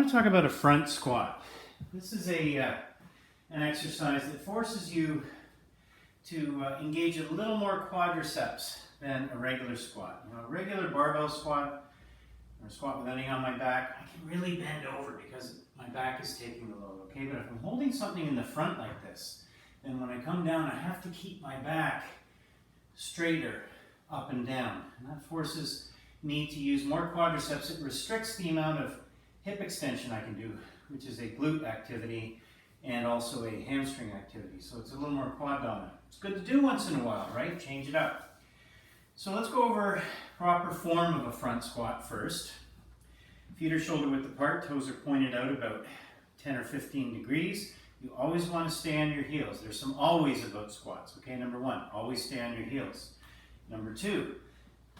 want to talk about a front squat. This is an exercise that forces you to engage a little more quadriceps than a regular squat. You know, a regular barbell squat or a squat with anything on my back, I can really bend over because my back is taking the load, okay? But if I'm holding something in the front like this, then when I come down, I have to keep my back straighter up and down. And that forces me to use more quadriceps. It restricts the amount of hip extension I can do, which is a glute activity and also a hamstring activity. So it's a little more quad dominant. It's good to do once in a while, right? Change it up. So let's go over proper form of a front squat first. Feet are shoulder width apart, toes are pointed out about 10 or 15 degrees. You always want to stay on your heels. There's some always about squats, okay? Number one, always stay on your heels. Number two,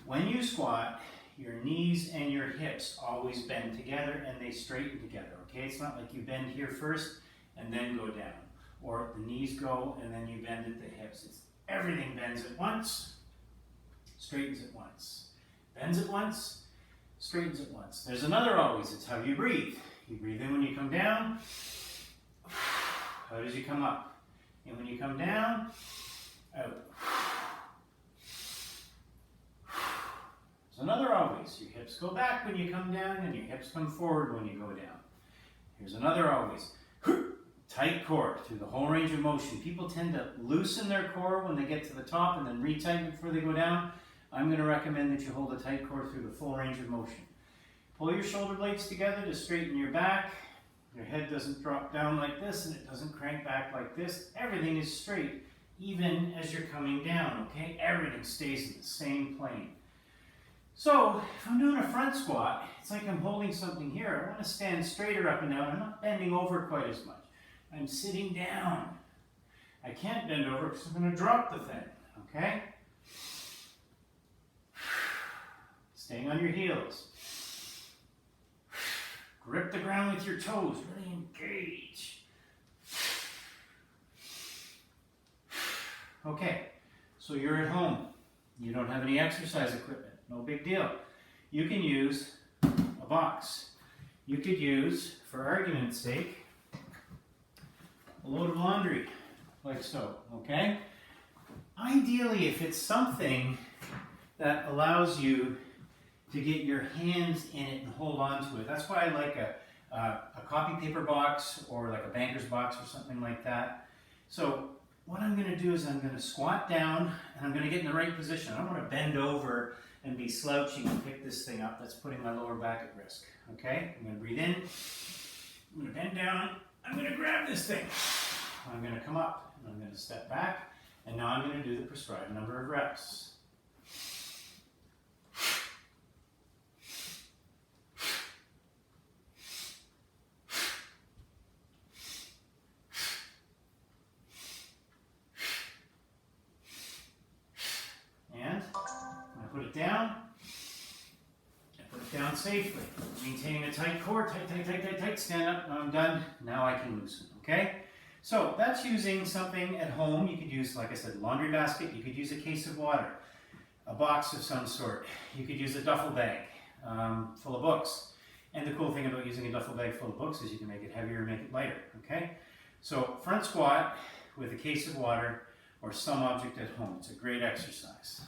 when you squat, your knees and your hips always bend together and they straighten together, okay? It's not like you bend here first and then go down, or the knees go and then you bend at the hips. It's everything bends at once, straightens at once. Bends at once, straightens at once. There's another always, it's how you breathe. You breathe in when you come down, out as you come up. And when you come down, out. There's another always. Your hips go back when you come down and your hips come forward when you go down. Here's another always. Tight core through the whole range of motion. People tend to loosen their core when they get to the top and then retighten before they go down. I'm going to recommend that you hold a tight core through the full range of motion. Pull your shoulder blades together to straighten your back. Your head doesn't drop down like this and it doesn't crank back like this. Everything is straight, even as you're coming down, okay? Everything stays in the same plane. So, if I'm doing a front squat, it's like I'm holding something here. I want to stand straighter up and down. I'm not bending over quite as much. I'm sitting down. I can't bend over because I'm going to drop the thing, okay? Staying on your heels. Grip the ground with your toes. Really engage. Okay, so you're at home. You don't have any exercise equipment. No big deal. You can use a box. You could use, for argument's sake, a load of laundry, like so, okay? Ideally, if it's something that allows you to get your hands in it and hold on to it. That's why I like a copy paper box or like a banker's box or something like that. So what I'm going to do is I'm going to squat down and I'm going to get in the right position. I don't want to bend over and be slouching and pick this thing up. That's putting my lower back at risk. Okay? I'm going to breathe in. I'm going to bend down. I'm going to grab this thing. I'm going to come up and I'm going to step back. And now I'm going to do the prescribed number of reps. Put it down, and put it down safely. Maintaining a tight core, tight, stand up, I'm done. Now I can loosen, okay? So that's using something at home. You could use, like I said, laundry basket. You could use a case of water, a box of some sort. You could use a duffel bag full of books. And the cool thing about using a duffel bag full of books is you can make it heavier or make it lighter, okay? So front squat with a case of water or some object at home. It's a great exercise.